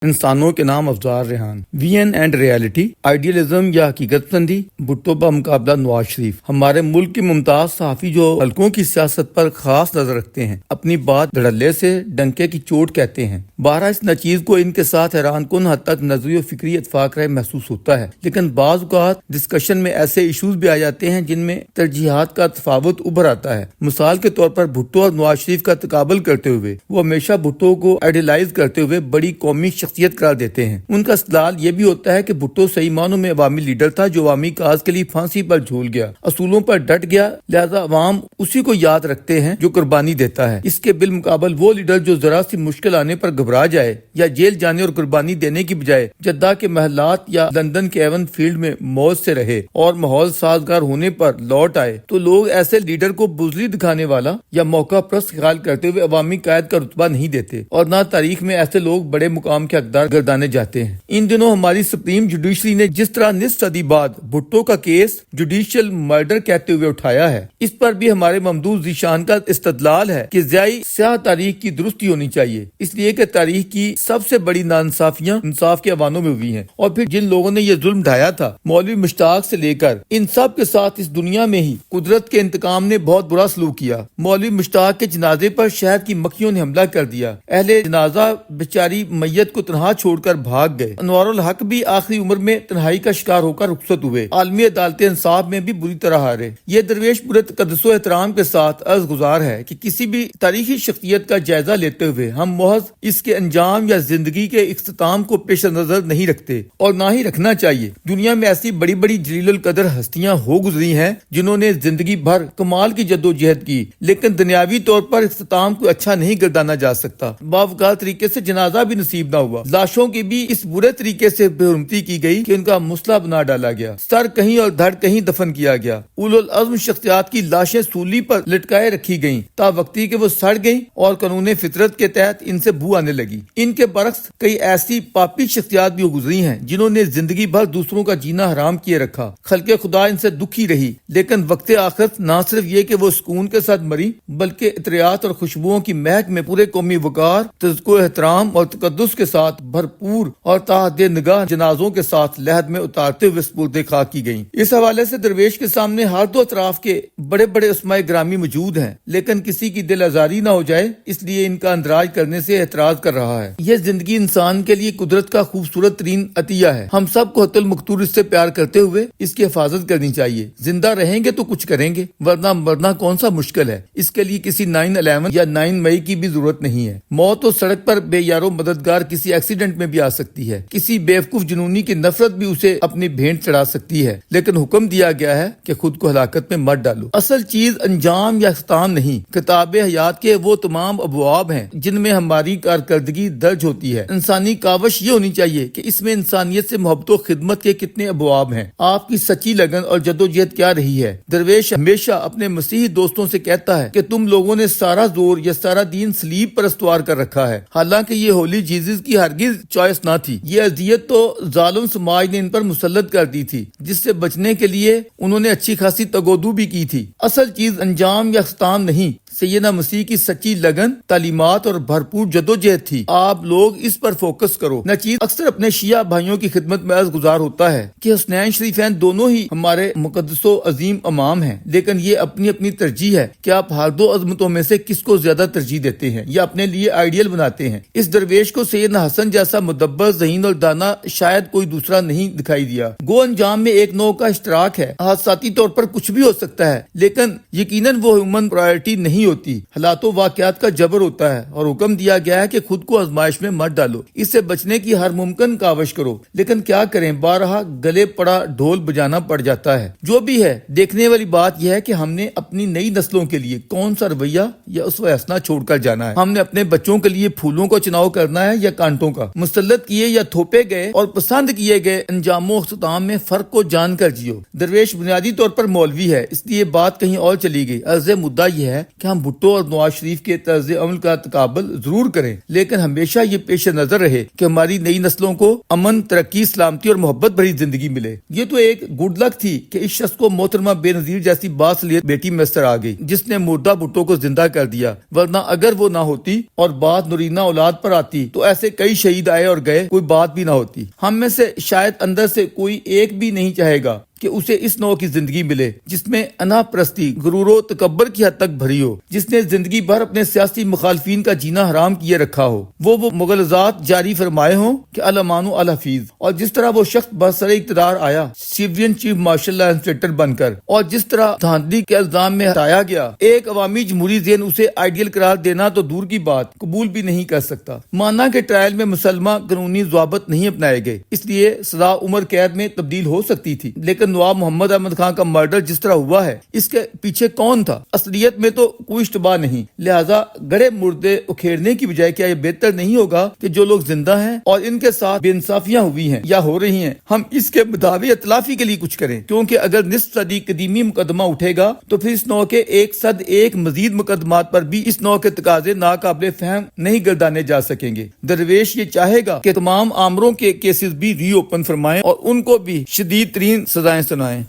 انسانوں کے نام افزار ریحان، وی این اینڈ ریالٹی، آئیڈیلزم یا حقیقت پسندی، بھٹو بمقابلہ نواز شریف۔ ہمارے ملک کے ممتاز صحافی جو حلقوں کی سیاست پر خاص نظر رکھتے ہیں، اپنی بات دھڑلے سے ڈنکے کی چوٹ کہتے ہیں۔ بارہ اس نچیز کو ان کے ساتھ حیران کن حد تک نظری و فکری اتفاق رائے محسوس ہوتا ہے، لیکن بعض اوقات ڈسکشن میں ایسے ایشوز بھی آ جاتے ہیں جن میں ترجیحات کا تفاوت ابھر آتا ہے۔ مثال کے طور پر بھٹو اور نواز شریف کا تقابل کرتے ہوئے وہ ہمیشہ بھٹو کو آئیڈیلائز کرتے ہوئے بڑی قومی شخصیت قرار دیتے ہیں۔ ان کا استدلال یہ بھی ہوتا ہے کہ بھٹو صحیح معنوں میں عوامی لیڈر تھا جو عوامی کاز کے لیے پھانسی پر جھول گیا، اصولوں پر ڈٹ گیا، لہذا عوام اسی کو یاد رکھتے ہیں جو قربانی دیتا ہے۔ اس کے بالمقابل وہ لیڈر جو ذرا سی مشکل آنے پر گھبرا جائے یا جیل جانے اور قربانی دینے کی بجائے جدہ کے محلات یا لندن کے ایون فیلڈ میں موج سے رہے اور ماحول سازگار ہونے پر لوٹ آئے، تو لوگ ایسے لیڈر کو بزدلی دکھانے والا یا موقع پرست خیال کرتے ہوئے عوامی قائد کا رتبہ نہیں دیتے، اور نہ تاریخ میں ایسے لوگ بڑے مقام کے حقدار گردانے جاتے ہیں۔ ان دنوں ہماری سپریم جوڈیشری نے جس طرح نصف صدی بعد بھٹو کا کیس جوڈیشل مرڈر کہتے ہوئے اٹھایا ہے، اس پر بھی ہمارے ممدوح ذیشان کا استدلال ہے کہ ضیائی سیاہ تاریخ کی درستی ہونی چاہیے، اس لیے کہ تاریخ کی سب سے بڑی ناانصافیاں انصاف کے ایوانوں میں ہوئی ہیں، اور پھر جن لوگوں نے یہ ظلم ڈھایا تھا، مولوی مشتاق سے لے کر ان سب کے ساتھ اس دنیا میں ہی قدرت کے انتقام نے بہت برا سلوک کیا۔ مولوی مشتاق کے جنازے پر شہد کی مکھیوں نے حملہ کر دیا، اہل جنازہ بیچاری میت کو تنہا چھوڑ کر بھاگ گئے، انوار الحق بھی آخری عمر میں تنہائی کا شکار ہو کر رخصت ہوئے، عالمی عدالت انصاف میں بھی بری طرح ہارے۔ یہ درویش پورے تقدس و احترام کے ساتھ عرض گزار ہے کہ کسی بھی تاریخی شخصیت کا جائزہ لیتے ہوئے ہم محض اس کے انجام یا زندگی کے اختتام کو پیش نظر نہیں رکھتے، اور نہ ہی رکھنا چاہیے۔ دنیا میں ایسی بڑی بڑی جلیل القدر ہستیاں ہو گزری ہیں جنہوں نے زندگی بھر کمال کی جدوجہد کی، لیکن دنیاوی طور پر اختتام کو اچھا نہیں گردانا جا سکتا۔ باوقار طریقے سے جنازہ بھی نصیب نہ ہوا، لاشوں کی بھی اس برے طریقے سے بے حرمتی کی گئی کہ ان کا مسلح بنا ڈالا گیا، سر کہیں اور دھڑ کہیں دفن کیا گیا۔ اولو العزم شخصیات کی لاشیں سولی پر لٹکائے رکھی گئیں تا وقتی کہ وہ سڑ گئیں اور قانون فطرت کے تحت ان سے بو آنے لگی۔ ان کے برعکس کئی ایسی پاپی شخصیات بھی گزری ہیں جنہوں نے زندگی بھر دوسروں کا جینا حرام کیے رکھا، خلق خدا ان سے دکھی رہی، لیکن وقت آخرت نہ صرف یہ کہ وہ سکون کے ساتھ مری، بلکہ عطریات اور خوشبوؤں کی مہک میں پورے قومی وقار، تذکر و احترام اور تقدس کے ساتھ بھرپور اور تحت نگاہ جنازوں کے ساتھ لحد میں اتارتے ہوئے سپرد خاک کی گئیں۔ اس حوالے سے درویش کے سامنے ہر دو اطراف کے بڑے بڑے اسماء گرامی موجود ہیں، لیکن کسی کی دل آزاری نہ ہو جائے اس لیے ان کا اندراج کرنے سے اعتراض کر رہا ہے۔ یہ زندگی انسان کے لیے قدرت کا خوبصورت ترین عطیہ ہے، ہم سب کو حت المقتور اس سے پیار کرتے ہوئے اس کی حفاظت کرنی چاہیے۔ زندہ رہیں گے تو کچھ کریں گے، ورنہ مرنا کون سا مشکل ہے۔ اس کے لیے کسی 9/11 یا 9 مئی کی بھی ضرورت نہیں ہے۔ موت تو سڑک پر بے یارو مددگار کسی ایکسیڈنٹ میں بھی آ سکتی ہے، کسی بیوقوف جنونی کی نفرت بھی اسے اپنی بھینٹ چڑھا سکتی ہے، لیکن حکم دیا گیا ہے کہ خود کو ہلاکت میں مت ڈالو۔ اصل چیز انجام یا اختتام نہیں، کتاب حیات کے وہ تمام ابواب ہیں جن میں ہماری کارکردگی درج ہوتی ہے۔ انسانی کاوش یہ ہونی چاہیے کہ اس میں انسانیت سے محبت و خدمت کے کتنے ابواب ہیں، آپ کی سچی لگن اور جدوجہد کیا رہی ہے۔ درویش ہمیشہ اپنے مسیحی دوستوں سے کہتا ہے کہ تم لوگوں نے سارا زور یا سارا دین صلیب پر استوار کر رکھا ہے، حالانکہ یہ ہولی جیزس کی ہرگز چوائس نہ تھی۔ یہ اذیت تو ظالم سماج نے ان پر مسلط کر دی تھی، جس سے بچنے کے لیے انہوں نے اچھی خاصی تگودو بھی کی تھی۔ اصل چیز انجام یا اختتام نہیں، سیدنا مسیح کی سچی لگن، تعلیمات اور بھرپور جدوجہد تھی۔ آپ لوگ اس پر فوکس کرو۔ نچیز اکثر اپنے شیعہ بھائیوں کی خدمت میں عرض گزار ہوتا ہے کہ حسنین شریفین دونوں ہی ہمارے مقدس و عظیم امام ہیں، لیکن یہ اپنی اپنی ترجیح ہے کہ آپ ہر دو عظمتوں میں سے کس کو زیادہ ترجیح دیتے ہیں یا اپنے لیے آئیڈیل بناتے ہیں۔ اس درویش کو سیدنا حسن جیسا مدبر، ذہین اور دانا شاید کوئی دوسرا نہیں دکھائی دیا۔ گو انجام میں ایک نوع کا اشتراک ہے، حادثاتی طور پر کچھ بھی ہو سکتا ہے، لیکن یقیناً وہ ہیومن پرائرٹی نہیں ہوتی، حالات و واقعات کا جبر ہوتا ہے، اور حکم دیا گیا ہے کہ خود کو آزمائش میں مت ڈالو، اس سے بچنے کی ہر ممکن کاوش کرو، لیکن کیا کریں، بارہا گلے پڑا ڈھول بجانا پڑ جاتا ہے۔ جو بھی ہے، دیکھنے والی بات یہ ہے کہ ہم نے اپنی نئی نسلوں کے لیے کون سا رویہ یا اسوہ حسنہ چھوڑ کر جانا ہے۔ ہم نے اپنے بچوں کے لیے پھولوں کو چناؤ کرنا ہے یا کانٹوں کا؟ مسلط کیے یا تھوپے گئے اور پسند کیے گئے انجام و اختتام میں فرق کو جان کر جیو۔ درویش بنیادی طور پر مولوی ہے، اس لیے بات کہیں اور چلی گئی۔ عرض مدعا یہ ہے کہ ہم بھٹو اور نواز شریف کے طرز عمل کا تقابل ضرور کریں، لیکن ہمیشہ یہ پیش نظر رہے کہ ہماری نئی نسلوں کو امن، ترقی، سلامتی اور محبت بھری زندگی ملے۔ یہ تو ایک گڈ لک تھی کہ اس شخص کو محترمہ بے نظیر جیسی باصلیت بیٹی میسر آ گئی جس نے مردہ بھٹو کو زندہ کر دیا، ورنہ اگر وہ نہ ہوتی اور بات نورینہ اولاد پر آتی تو ایسے کئی شہید آئے اور گئے، کوئی بات بھی نہ ہوتی۔ ہم میں سے شاید اندر سے کوئی ایک بھی نہیں چاہے گا کہ اسے اس نوع کی زندگی ملے جس میں انا پرستی، غرور و تکبر کی حد تک بھری ہو، جس نے زندگی بھر اپنے سیاسی مخالفین کا جینا حرام کیے رکھا ہو، وہ مغلظات جاری فرمائے ہوں کہ الامان و الحفیظ، اور جس طرح وہ شخص برسر اقتدار آیا سیوین چیف مارشل انسپکٹر بن کر، اور جس طرح دھاندلی کے الزام میں ہٹایا گیا، ایک عوامی جمہوری ذہن اسے آئیڈیل قرار دینا تو دور کی بات قبول بھی نہیں کر سکتا۔ مانا کہ ٹرائل میں مسلمہ قانونی ضوابط نہیں اپنائے گئے، اس لیے سزا عمر قید میں تبدیل ہو سکتی تھی، لیکن نواب محمد احمد خان کا مرڈر جس طرح ہوا ہے، اس کے پیچھے کون تھا؟ اصلیت میں تو کوئی اشتباہ نہیں، لہٰذا گڑے مردے اکھیڑنے کی بجائے کیا یہ بہتر نہیں ہوگا کہ جو لوگ زندہ ہیں اور ان کے ساتھ بے انصافیاں ہوئی ہیں یا ہو رہی ہیں، ہم اس کے مداوع اطلافی کے لیے کچھ کریں؟ کیونکہ اگر نصف صدی قدیمی مقدمہ اٹھے گا تو پھر اس نوع کے 101 مزید مقدمات پر بھی اس نوع کے تقاضے ناقابل فہم نہیں گردانے جا سکیں گے۔ درویش یہ چاہے گا کہ تمام آمروں کے کیسز بھی ری اوپن فرمائیں اور ان کو بھی شدید ترین سزائیں سنائیں۔